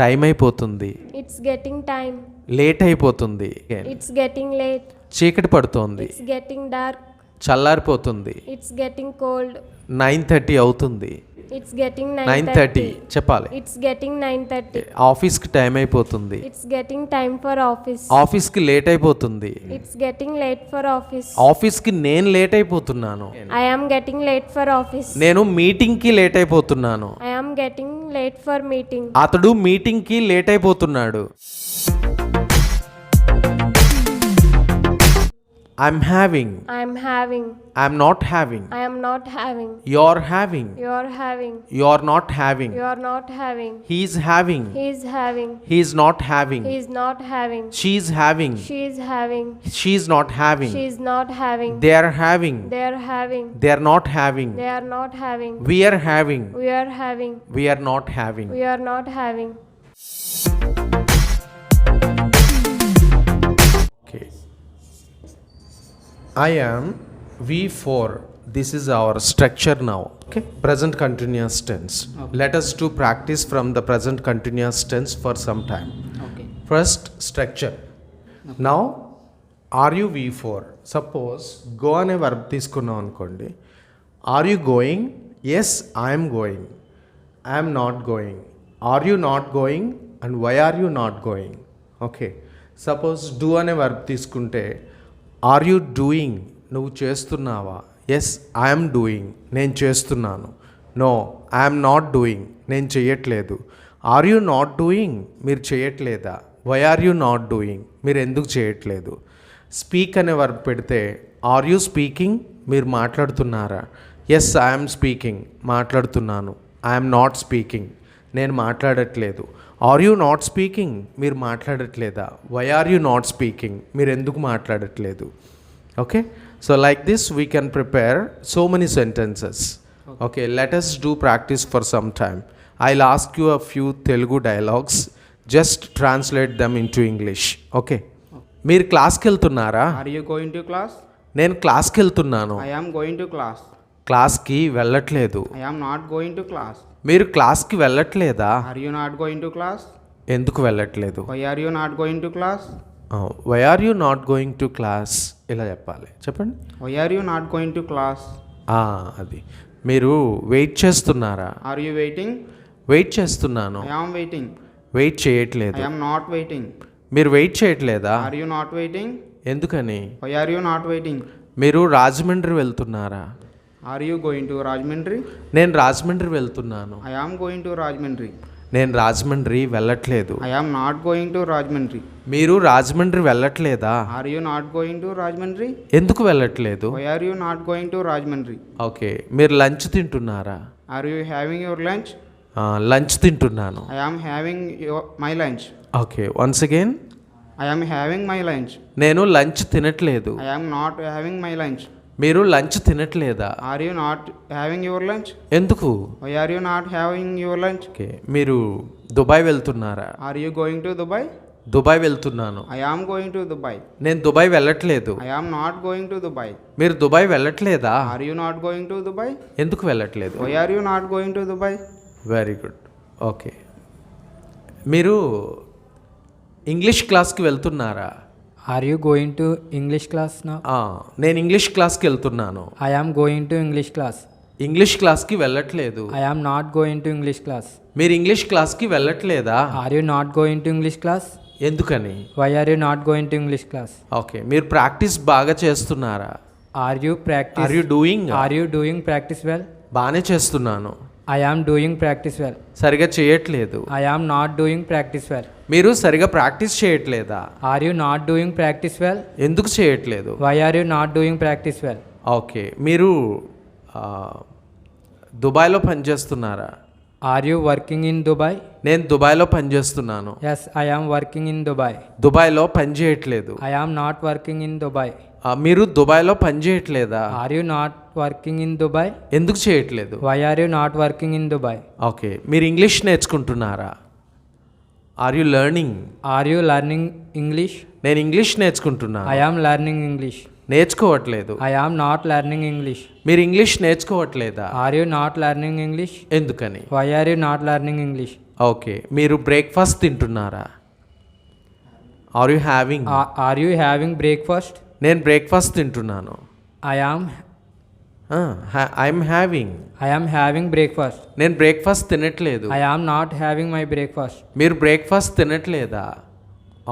Time అయిపోతుంది. It's getting time. Late అయిపోతుంది. It's getting late. చీకటి పడుతోంది. It's getting dark. చల్లారిపోతుంది. It's getting cold. 9:30 అవుతుంది. It's getting 9:30 చెప్పాలి. It's getting 9:30. ఆఫీస్కి టైం అయిపోతుంది. It's getting time for office. ఆఫీస్కి లేట్ అయిపోతుంది. It's getting late for office. ఆఫీస్కి నేను లేట్ అయిపోతున్నాను. I am getting late for office. నేను మీటింగ్కి లేట్ అయిపోతున్నాను. I am getting late for meeting. అతడు మీటింగ్కి లేట్ అయిపోతున్నాడు. I'm having. I'm having. I'm not having. I am not having. You're having. You're having. You're not having. You're not having. He's having. He's having. He's not having. He's not having. She's having. She's having. She's not having. She's not having. They're having. They're having. They're not having. They are not having. We are having. We are having. We are not having. We are not having. Okay. I am V4. This is our structure now. Okay. Present continuous tense. Okay. Let us do practice from the present continuous tense for some time. Okay. First structure. Now are you V4? Suppose go అనే verb తీసుకున్నాం అనుకోండి. Are you going? Yes, I am going. I am not going. Are you not going? And why are you not going? Okay. Suppose do అనే verb తీసుకుంటే are you doing, నువ్వు చేస్తున్నావా? Yes I'm doing, నేను చేస్తున్నాను. No I'm not doing, నేను చేయట్లేదు. Are you not doing, మీరు చేయట్లేదా? Why are you not doing, మీరు ఎందుకు చేయట్లేదు? స్పీక్ అనే వర్బ్ పెడితే ఆర్ యూ స్పీకింగ్, మీరు మాట్లాడుతున్నారా? ఎస్ ఐఎమ్ స్పీకింగ్, మాట్లాడుతున్నాను. ఐఎమ్ నాట్ స్పీకింగ్, నేను మాట్లాడట్లేదు. ఆర్ యూ నాట్ స్పీకింగ్, మీరు మాట్లాడట్లేదా? Why are you not speaking, మీరు ఎందుకు మాట్లాడట్లేదు? Okay, so like this we can prepare so many sentences. Okay, let us do practice for some time. I'll ask you a few Telugu dialogues. Just translate them into English. ఓకే, మీరు క్లాస్కి వెళ్తున్నారా? Are you going to class? నేను క్లాస్కి వెళ్తున్నాను. I am going to class. క్లాస్కి వెళ్ళట్లేదు. I am not going to class. మీరు క్లాస్కి వెళ్ళట్లేదా? Are you not going to class? ఎందుకు వెళ్ళట్లేదు? Why are you not going to class? Why are you not going to class, ఇలా చెప్పాలి. చెప్పండి. Why are you not going to class? అది మీరు wait చేస్తున్నారా? Are you waiting? వెయిట్ చేస్తున్నాను. I am waiting. Wait చేయట్లేదు. I am not waiting. మీరు wait చేయట్లేదా? Are you not waiting? ఎందుకని? Why are you not waiting? మీరు రాజమండ్రి వెళ్తున్నారా? Are you going to Rajahmundry? నేను రాజమండ్రి వెళ్తున్నాను. I am going to Rajahmundry. నేను రాజమండ్రి వెళ్ళట్లేదు. I am not going to Rajahmundry. మీరు Rajahmundry వెళ్ళట్లేదా? Are you not going to Rajahmundry? ఎందుకు వెళ్ళట్లేదు? Why are you not going to Rajahmundry? Okay, మీరు లంచ్ తింటున్నారా? Are you having your lunch? Lunch తింటున్నాను. I am having my lunch. Okay, once again. I am having my lunch. నేను lunch తినట్లేదు. I am not having my lunch. మీరు lunch తినట్లేదా? Are you not having your lunch? ఎందుకు? Why are you not having your lunch? Okay, మీరు Dubai వెళ్తున్నారా? Are you going to Dubai? Dubai వెళ్తున్నాను. I am going to Dubai. నేను Dubai వెళ్ళట్లేదు. I am not going to Dubai. మీరు Dubai వెళ్ళట్లేదా? Are you not going to Dubai? ఎందుకు వెళ్ళట్లేదు? Why are you not going to Dubai? Very good. Okay, మీరు English క్లాస్కి వెళ్తున్నారా? Are you going to English class now? నేను English క్లాస్కి వెళ్తున్నాను. I am going to English class. English క్లాస్కి వెళ్ళట్లేదు. I am not going to English class. మీరు English క్లాస్కి వెళ్ళట్లేదా? Are you not going to English class? ఎందుకని? Why are you not going to English class? ఓకే, మీరు practice బాగా చేస్తున్నారా? Are you practice? Are you doing? Are you doing practice well? బాగానే చేస్తున్నాను. I am doing practice well. సరిగా చేయట్లేదు. I am not doing practice well. మీరు సరిగా ప్రాక్టీస్ చేయట్లేదా? Are you not doing practice well? ఎందుకు చేయట్లేదు? Why are you not doing practice well? Okay, మీరు దుబాయ్లో పనిచేస్తున్నారా? Are you working in Dubai? నేను దుబాయ్లో పనిచేస్తున్నాను. Yes, I am working in Dubai. దుబాయ్లో పని చేయట్లేదు. I am not working in Dubai. మీరు దుబాయ్లో పని చేయట్లేదా? Are you not working in Dubai? ఎందుకు చేయట్లేదు? Why are you not working in Dubai? ఓకే, మీరు ఇంగ్లీష్ నేర్చుకుంటున్నారా? Are you learning? Are you learning English? నేను ఇంగ్లీష్ నేర్చుకుంటున్నాను. I am learning English. నేర్చుకోవట్లేదు. I am not learning English. మీరు English నేర్చుకోవట్లేదా? Are you not learning English? ఎందుకని? Why are you not learning English? ఓకే, మీరు బ్రేక్ఫాస్ట్ తింటున్నారా? Are you having? Are you having breakfast? నేను బ్రేక్ఫాస్ట్ తింటున్నాను. I am I'm having. breakfast. నేను breakfast తినట్లేదు. I am not having my breakfast. మీరు breakfast తినట్లేదా?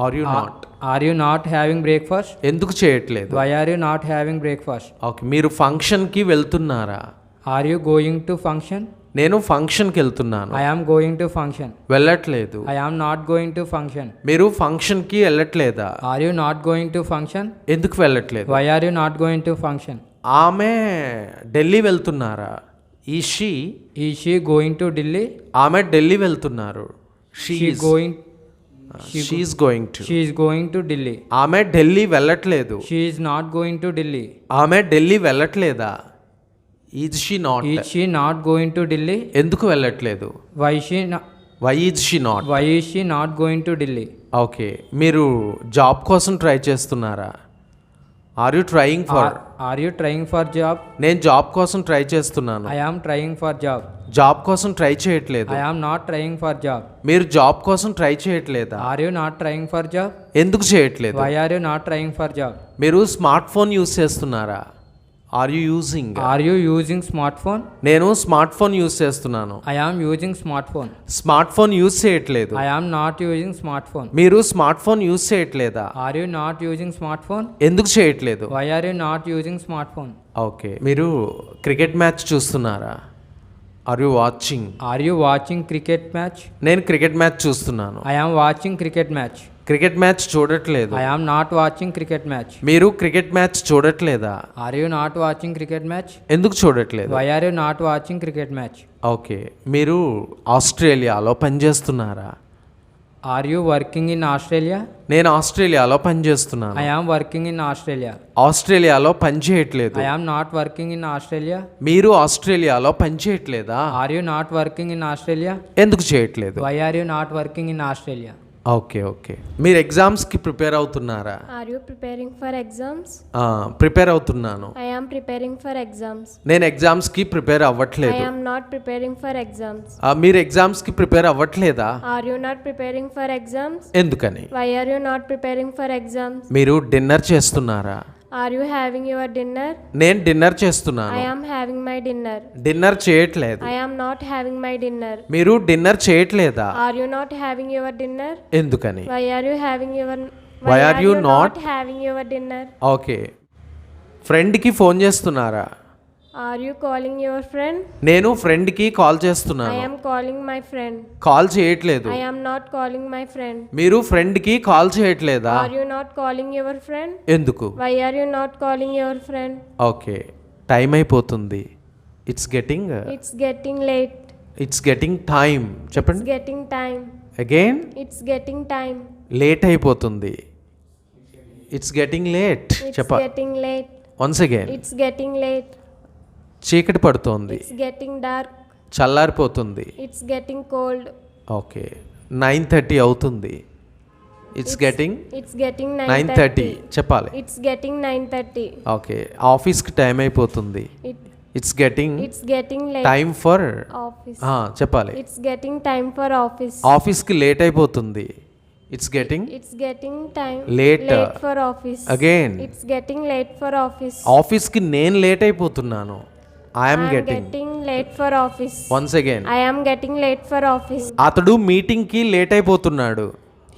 Are you not? Are you not having breakfast? ఎందుకు చేయట్లేదు? Why are you not having breakfast? Okay, మీరు ఫంక్షన్కి వెళ్తున్నారా? Are you going to function? నేను ఫంక్షన్కి వెళ్తున్నాను. I am going to function. వెళ్ళట్లేదు. I am not going to function. మీరు ఫంక్షన్కి వెళ్ళట్లేదా? Are you not going to function? ఎందుకు వెళ్ళట్లేదు? Why are you not going to function? ఆమె ఢిల్లీ వెళ్తున్నారా? Is she going to Delhi? ఆమె ఢిల్లీ వెళ్తున్నారు. She is going to Delhi. ఆమె ఢిల్లీ వెళ్ళట్లేదు. She is not going to Delhi. ఆమె ఢిల్లీ వెళ్ళట్లేదా? Is she not? Is she not going to Delhi? ఎందుకు వెళ్ళట్లేదు? Why is she not? is she not going to Delhi? ఓకే, మీరు జాబ్ కోసం try చేస్తున్నారా? Are you trying for? Are you trying for job? నేను job కోసం try చేస్తున్నాను. I am trying for job. Job కోసం ట్రై చేయట్లేదు. I am not trying for job. మీరు జాబ్ కోసం ట్రై చేయట్లేదా? Are you not trying for job? ఎందుకు చేయట్లేదు? Why are you not trying for job? మీరు స్మార్ట్ ఫోన్ యూజ్ చేస్తున్నారా? Are you using? Are you using smartphone? నేను smart phone use చేస్తున్నాను. I am using smartphone. Smart phone use చేయట్లేదు. I am not using smartphone. మీరు smart phone use చేయట్లేదా? Are you not using smartphone? ఎందుకు చేయట్లేదు? Why are you not using smartphone? ఓకే, మీరు cricket match చూస్తున్నారా? Are you watching? Are you watching cricket match? నేను cricket match చూస్తున్నాను. I am watching cricket match. Cricket match చూడట్లేదు. I am not watching cricket match. మీరు cricket match చూడట్లేదా? Are you not watching cricket match? ఎందుకు చూడట్లేదు? Why are you not watching cricket match? Okay, మీరు ఆస్ట్రేలియాలో పనిచేస్తున్నారా? Are you working in Australia? నేను ఆస్ట్రేలియాలో పనిచేస్తున్నాను. I am working in Australia. ఆస్ట్రేలియాలో పని చేయట్లేదు. I am not working in Australia. మీరు ఆస్ట్రేలియాలో పని చేయట్లేదా? Are you not working in Australia? ఎందుకు చేయట్లేదు? Why are you not working in Australia? Okay, మీరు ఎగ్జామ్స్కి ప్రిపేర్ అవుతున్నారా? Are you preparing for exams? Prepare అవుతున్నాను. I am preparing for exams. నేను ఎగ్జామ్స్కి ప్రిపేర్ I అవ్వట్లేదు. am not preparing for exams. మీరు ఎగ్జామ్స్కి prepare అవ్వట్లేదా? Are you not preparing for exams? ఎందుకని? Why are you not preparing for exams? మీరు dinner చేస్తున్నారా? Are you having your dinner? నేను dinner చేస్తున్నాను. I am having my dinner. Dinner చేయట్లేదు. I am not having my dinner. మీరు dinner చేయట్లేదా? Are you not having your dinner? ఎందుకని? Why are you having your Why are you not having your dinner? Okay, ఫ్రెండ్కి phone చేస్తున్నారా? Are you calling your friend? నేను ఫ్రెండ్కి call I చేస్తున్నాను. am calling my friend. Call చేయట్లేదు. I am not calling my friend. మీరు ఫ్రెండ్కి call చేయట్లేదా? Are you not calling your friend? ఎందుకు? Why are you not calling your friend? ఓకే, time అయిపోతుంది. It's getting It's getting late. Time. It's చెప్పండి getting time. Again. It's getting time. Late అయిపోతుంది. It's getting late. It's చెప్ప getting late. Once again. It's getting late. చీకటి పడుతోంది. It's getting dark. చల్లారిపోతుంది. It's getting cold. ఓకే, 9:30 అవుతుంది. It's getting It's getting 9:30 చెప్పాలి. It's getting 9:30. Okay, ఆఫీస్కి time అయిపోతుంది. It's getting It's getting late. Time for Office. చెప్పాలి. It's getting time for office. ఆఫీస్కి లేట్ అయిపోతుంది. It's getting It's getting time Late. for office. Again. It's getting late for office. ఆఫీస్కి నేను late అయిపోతున్నాను. I'm getting Getting late for office. Once again. I am getting late for office. అతడు మీటింగ్కి late అయిపోతున్నాడు.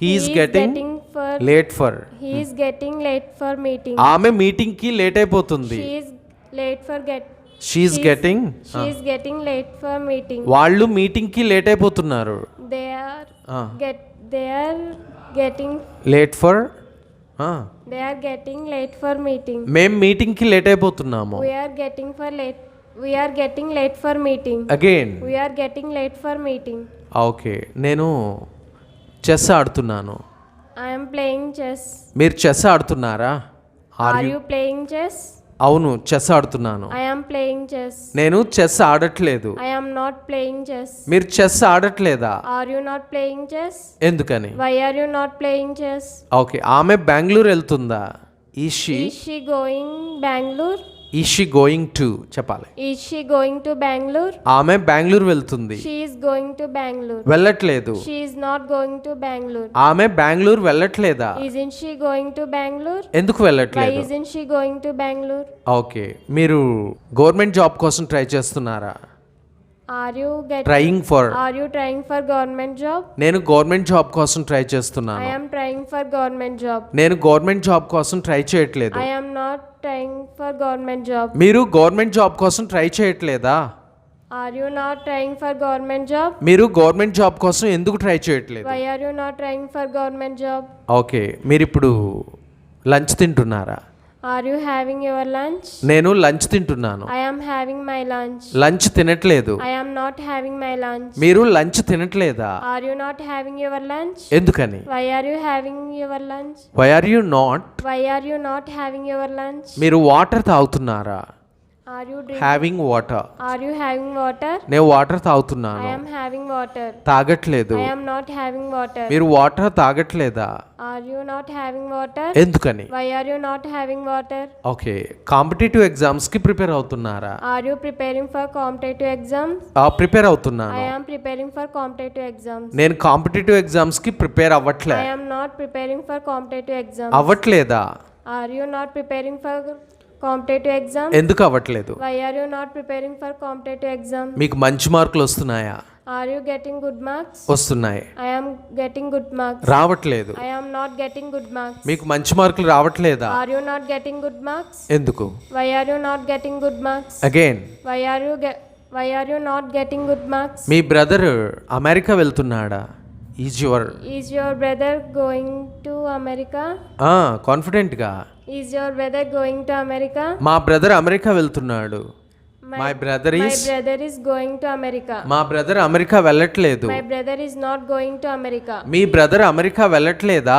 He's getting for late for. he is getting late for meeting. ఆమె మీటింగ్కి late అయిపోతుంది. She is late for she's getting. she is getting late for meeting. వాళ్ళు మీటింగ్కి late అయిపోతున్నారు. They are getting late for. they are getting late for meeting. మేము మీటింగ్కి late అయిపోతున్నాము. We are getting late for meeting. Again. We are getting late for meeting. ఓకే, నేను chess ఆడుతున్నాను. I am playing chess. మీరు chess ఆడుతున్నారా? Are you playing chess? అవును, chess ఆడుతున్నాను. I am playing chess. నేను చెస్ ఆడట్లేదు. I am not playing chess. మీరు చెస్ ఆడట్లేదా? Are you not playing chess? ఎందుకని? Why are you not playing chess? Okay, ఆమె బెంగళూరు వెళ్తుందా? Is she Is she going Bangalore? Is she going to చెప్పాలి. Is she going to Bangalore? ఆమె బెంగళూరు వెళ్తుంది. She is going to Bangalore. వెళ్ళట్లేదు. She is not going to Bangalore. ఆమె Bengaluru వెళ్ళట్లేదా? Isn't she going to Bangalore? ఎందుకు Why వెళ్ళట్లేదు? isn't she going to Bangalore? Okay, మీరు government job కోసం try చేస్తున్నారా? Are you trying for. trying for government job? నేను government job కోసం try I చేస్తున్నాను. am trying for government job. నేను government job కోసం ట్రై చేయట్లేదు. I am not trying for government job. మీరు గవర్నమెంట్ జాబ్ కోసం ట్రై చేయట్లేదా? Are you not trying for government job? మీరు గవర్నమెంట్ జాబ్ కోసం ఎందుకు ట్రై చేయట్లేదు? Why are you not trying for government job? Okay, మీరు ఇప్పుడు లంచ్ తింటున్నారా? Are you having your lunch? నేను లంచ్ తింటున్నాను. I am having my lunch. Lunch తినట్లేదు. I am not having my lunch. మీరు lunch తినట్లేదా? Are you not having your lunch? ఎందుకని? Why are you having your lunch? వై ఆర్ you నాట్? Why are you not having your lunch? మీరు water తాగుతున్నారా? Are you drinking? Having water. Are you having water? నేను water I తాగుతున్నాను. am having water. తాగట్లేదు. I am not having water. మీరు water తాగట్లేదా? Are you not having water? ఎందుకని? Why are you not having water? ఓకే, competitive exams కి prepare అవుతున్నారా? Are you preparing for competitive exams? Prepare అవుతున్నాను. I am preparing for competitive exams. నేను competitive exams కి prepare అవ్వట్లే. I am not preparing for competitive exams. అవ్వట్లేదా? Are you not preparing for competitive exams? ఎందుకు అవ్వట్లేదు? Why are you not preparing for competitive exams? మీకు మంచి మార్కులు వస్తున్నాయా? Are you getting good marks? వస్తున్నాయి. I am getting good marks. రావట్లేదు. I am not getting good marks. మీకు మంచి మార్కులు రావట్లేదా? Are you not getting good marks? ఎందుకు? Why are you not getting good marks? Again, Why are you not getting good marks? మీ brother America వెళ్తున్నాడా? Is your Is your brother going to America? కాన్ఫిడెంట్గా. Is your brother going to America? మా brother America వెళ్తున్నాడు. My brother My is. brother is going to America. మా brother America వెళ్ళట్లేదు. My brother is not going to America. మీ brother America వెళ్ళట్లేదా?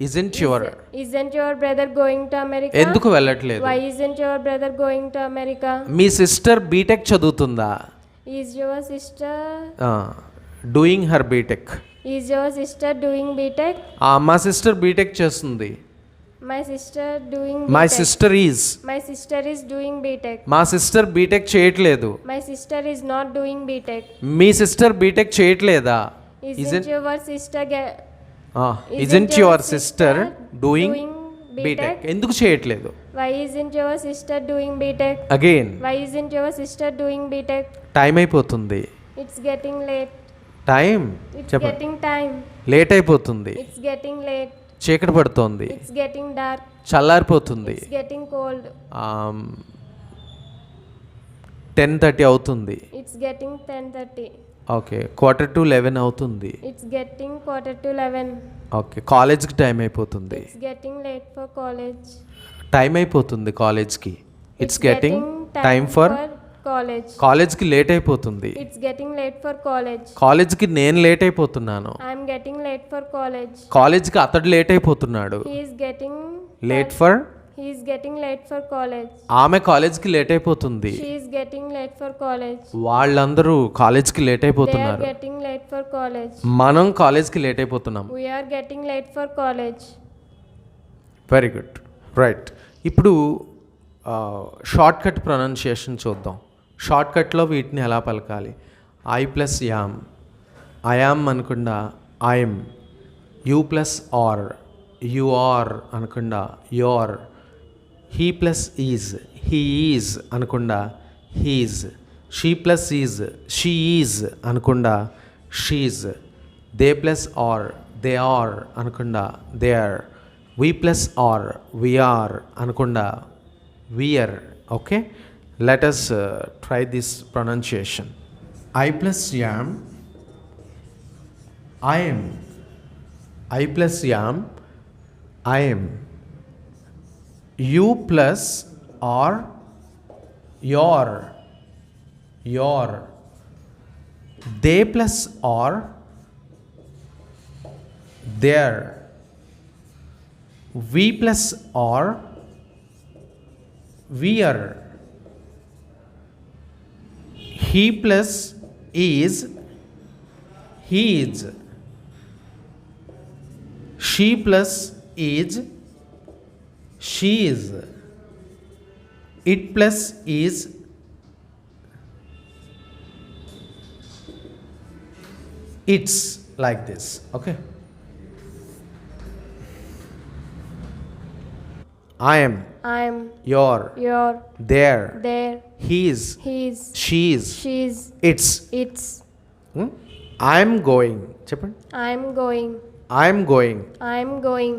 Isn't your. Isn't your brother going to America? ఎందుకు వెళ్ళట్లేదు? Why isn't your brother going to America? మీ sister BTech చదువుతుందా? Is your sister doing her BTech. Is your sister doing BTech? మా sister BTech చేస్తుంది. My sister doing my BTech. Sister is. My sister is doing BTech. మా sister BTech చేయట్లేదు. My sister is not doing BTech. మీ sister BTech చేయట్లేదా? Isn't your sister isn't your sister doing doing BTech. ఎందుకు చేయట్లేదు? Why isn't your sister doing BTech? Again, Why isn't your sister doing BTech? Time అయిపోతుంది. It's getting late. Time It's చెప్పండి. getting time. Late అయిపోతుంది. It's getting late. చీకటి పడుతోంది. It's getting dark. చల్లారిపోతుంది. It's getting cold. 10:30 అవుతుంది. It's getting 10:30. Okay, 11:45 అవుతుంది. It's getting 11:45. Okay, కాలేజ్కి time అయిపోతుంది. It's getting late for college. Time అయిపోతుంది కాలేజ్కి. It's getting time for college. కాలేజ్కి లేట్ అయిపోతుంది. It's getting late for college. కాలేజ్కి నేను లేట్ అయిపోతున్నాను. I'm getting late for college. కాలేజ్కి అతడు లేట్ అయిపోతున్నాడు. He is getting late for. He is getting late for college. ఆమె కాలేజ్కి లేట్ అయిపోతుంది. She is getting late for college. వాళ్ళందరూ కాలేజ్కి లేట్ They are అయిపోతున్నారు. getting late for college. మనం కాలేజ్కి లేట్ అయిపోతున్నాం. We are getting late for college. Very good, right. ఇప్పుడు షార్ట్ కట్ ప్రొనౌన్సియేషన్ చూద్దాం. షార్ట్ కట్లో వీటిని ఎలా పలకాలి? I plus am. ఐయామ్ అనకుండా I'm. You plus are. You are అనకుండా you're. He plus is. He is అనకుండా he's. She plus is. She is అనకుండా she's. They plus are. They are అనకుండా they are. We plus are. We are అనకుండా we're. Okay, let us try this pronunciation. I plus yam. I am. I plus yam. I am. You plus or your. Your. They plus or their. We plus or we're. He plus is his. She plus is she's. It plus is it's like this. Okay. I am, I am, your, your, their, their, his, his, she's, she's, its. its. I'm going. చెప్పండి. I'm going, I'm going. I'm going,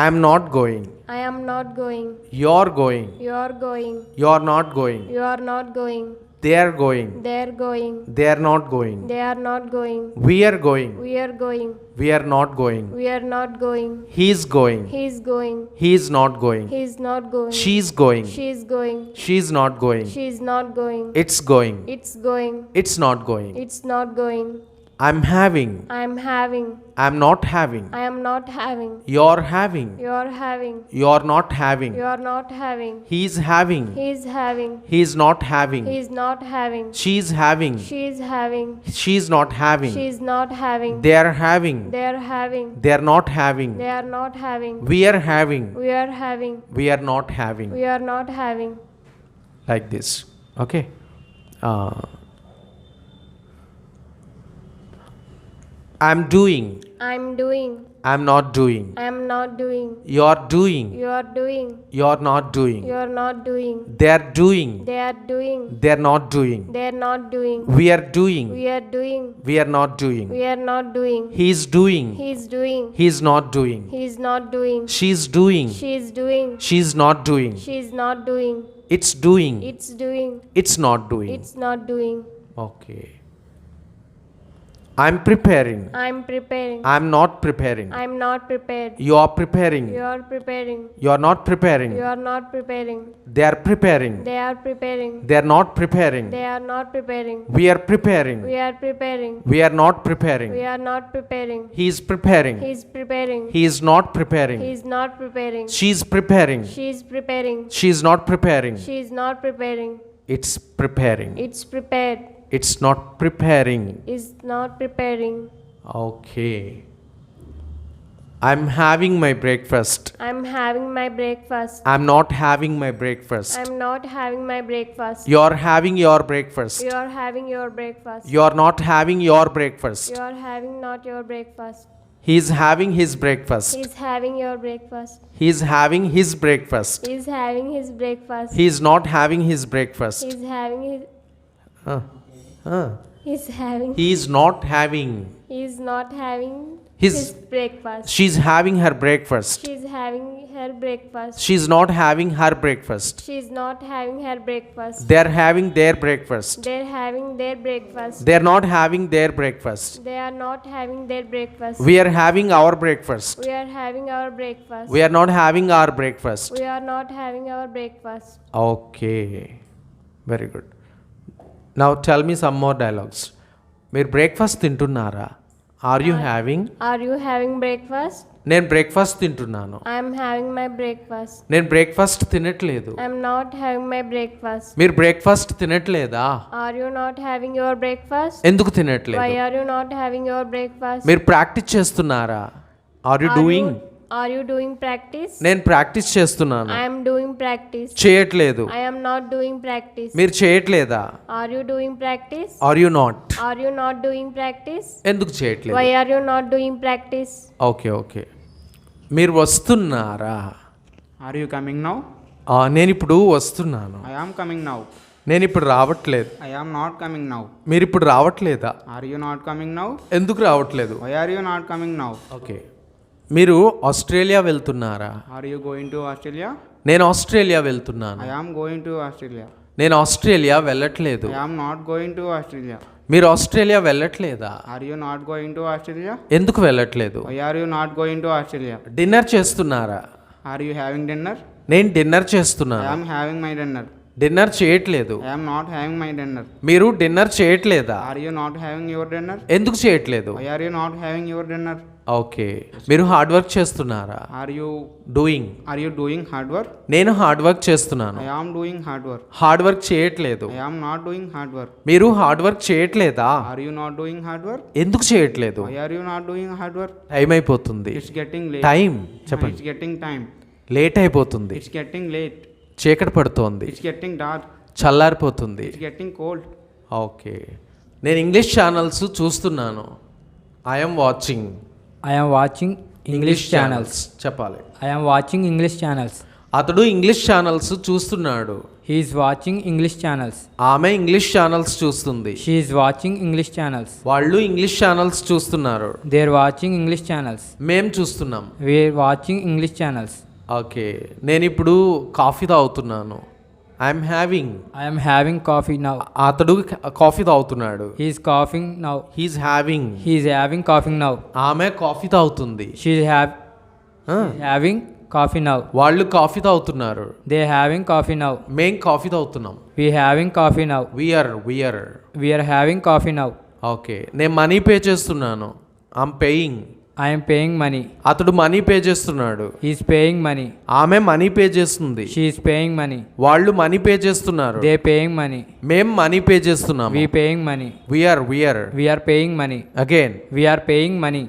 I'm not going. I am not going, You're going. you're going, You're not going. you are not going, They're going. they're going, They're not going. they are not going, We are going. we are going, We are not going. we are not going, He's going. he's going, He's not going. he's not going, She's going. she's going, She's not going. she's not going, It's going. it's going, It's not going. it's not going, I'm having. I'm having, I'm not having. I am not having, You're having. you're having, You're not having. you're not having, He's having. he's having, He's not having. he's not having, She's having. she's having, She's not having. she's not having, They're having. they're having, They're not having. they are not having, We are having. we are having, We are not having. we are not having. Like this. Okay. I'm doing. I'm doing, I'm not doing. I'm not doing, You're doing. you are doing, You're not doing. you are not doing, They're doing. they are doing, They're not doing. they're not doing, We are doing. we are doing, We are not doing. we are not doing, He's doing. he's doing, He's not doing. he's not doing, She's doing. she's doing, She's not doing. she's not doing, It's doing. it's doing, It's not doing. it's not doing. Okay. I'm preparing. I'm preparing, I'm not preparing. I'm not prepared, You are preparing. you are preparing, You are not preparing. you are not preparing, They are preparing. they are preparing, They are not preparing. they are not preparing, We are preparing. we are preparing, We are not preparing. we are not preparing, He is preparing. he's preparing, He is not preparing. he's not preparing, She's preparing. she's preparing, She's not preparing. she's not preparing, It's preparing. it's prepared, It's not preparing. is not preparing. Okay. I'm having my breakfast. I'm having my breakfast, I'm not having my breakfast. I'm not having my breakfast, You're having your breakfast. you are having your breakfast, You're not having your breakfast. you are having not your breakfast, He's having his breakfast. he's having your breakfast, He's having his breakfast. he's having his breakfast, He's not having his breakfast. he's having his, Huh. Huh. he's having, He's not having. he's not having His- his breakfast, She's having her breakfast. she's having her breakfast, She's not having her breakfast. she's not having her breakfast, They're having their breakfast. they're having their breakfast, They're not having their breakfast. they are not having their breakfast, We are having our breakfast. we are having our breakfast, We are not having our breakfast. we are not having our breakfast. Okay. Very good. Now tell me some more dialogues. మీరు breakfast తింటున్నారా? Are you having? Are you having breakfast? నేను breakfast తింటున్నాను. I am having my breakfast, నేను breakfast తినట్లేదు. I am not having my breakfast. మీరు breakfast తినట్లేదా? Are you not having your breakfast? ఎందుకు Why తినట్లేదు? are you not having your breakfast? మీరు practice చేస్తున్నారా? Are you Are doing? Are you doing practice? నేను ప్రాక్టీస్ చేస్తున్నాను. I am doing practice. చేయట్లేదు. I am not doing practice. మీరు చేయట్లేదా? Are you doing practice? Are you not? Are you not doing practice? ఎందుకు చేయట్లేదు? Why are you not doing practice? Okay okay. మీరు వస్తున్నారా? Are you coming now? నేను ఇప్పుడు వస్తున్నాను. I am coming now. నేను ఇప్పుడు రావట్లేదు. I am not coming now. మీరు ఇప్పుడు రావట్లేదా? Are you not coming now? ఎందుకు రావట్లేదు? Why are you not coming now? Okay. మీరు ఆస్ట్రేలియా వెళ్తున్నారా? Are you going to Australia? నేను ఆస్ట్రేలియా వెళ్తున్నాను. I am going to Australia. నేను ఆస్ట్రేలియా వెళ్ళట్లేదు. I am not going to Australia. మీరు Australia వెళ్ళట్లేదా? Are you not going to Australia? ఎందుకు వెళ్ళట్లేదు? Why are you not going to Australia? Dinner చేస్తున్నారా? Are you having dinner? నేను dinner I చేస్తున్నాను. am having my dinner. Dinner చేయట్లేదు. I am not having my dinner. మీరు dinner చేయట్లేదా? Are you not having your dinner? ఎందుకు చేయట్లేదు? Why are you not having your dinner? Okay. మీరు hard work చేస్తున్నారా? Are you doing hard work? నేను hard work చేస్తున్నాను. I am doing hard work. Hard work చేయట్లేదు. I am not doing hard work. మీరు hard work చేయట్లేదా? Are you not doing hard work? ఎందుకు చేయట్లేదు? Why are you not doing hard work? Time అయిపోతుంది. It's getting late. Time It's చెప్పండి. getting time. Late అయిపోతుంది. It's getting late. చీకటి పడుతోంది. It's getting dark. చల్లారిపోతుంది. It's getting cold. ఓకే, నేను English channels చూస్తున్నాను. I'm watching I am watching English channels. చెప్పాలి. I am watching English channels. అతడు English channels చూస్తున్నాడు. He is watching English channels. ఆమె English channels చూస్తుంది. She is watching English channels. వాళ్ళు English channels చూస్తున్నారు. They are watching English channels. మేం చూస్తున్నాం. We are watching English channels. ఓకే, నేను ఇప్పుడు కాఫీ తాగుతున్నాను. I'm having. I am having coffee now. అతడు కాఫీ తాగుతున్నాడు. He is coughing now. He's having. He is having coughing now. ఆమె కాఫీ తాగుతుంది. She is having coffee now. వాళ్ళు coffee తాగుతున్నారు. They are having coffee now. మేం coffee తాగుతున్నాం. We having coffee now. We're We are having coffee now. ఓకే, నేను money pay చేస్తున్నాను. I'm paying. I am paying money. అతడు money pay చేస్తున్నాడు. He is paying money. ఆమె money pay చేస్తుంది. She is paying money. వాళ్ళు money pay చేస్తున్నారు. They paying money. మేం మనీ పే చేస్తున్నాము. We paying money. We are We are paying money. Again. We are paying money.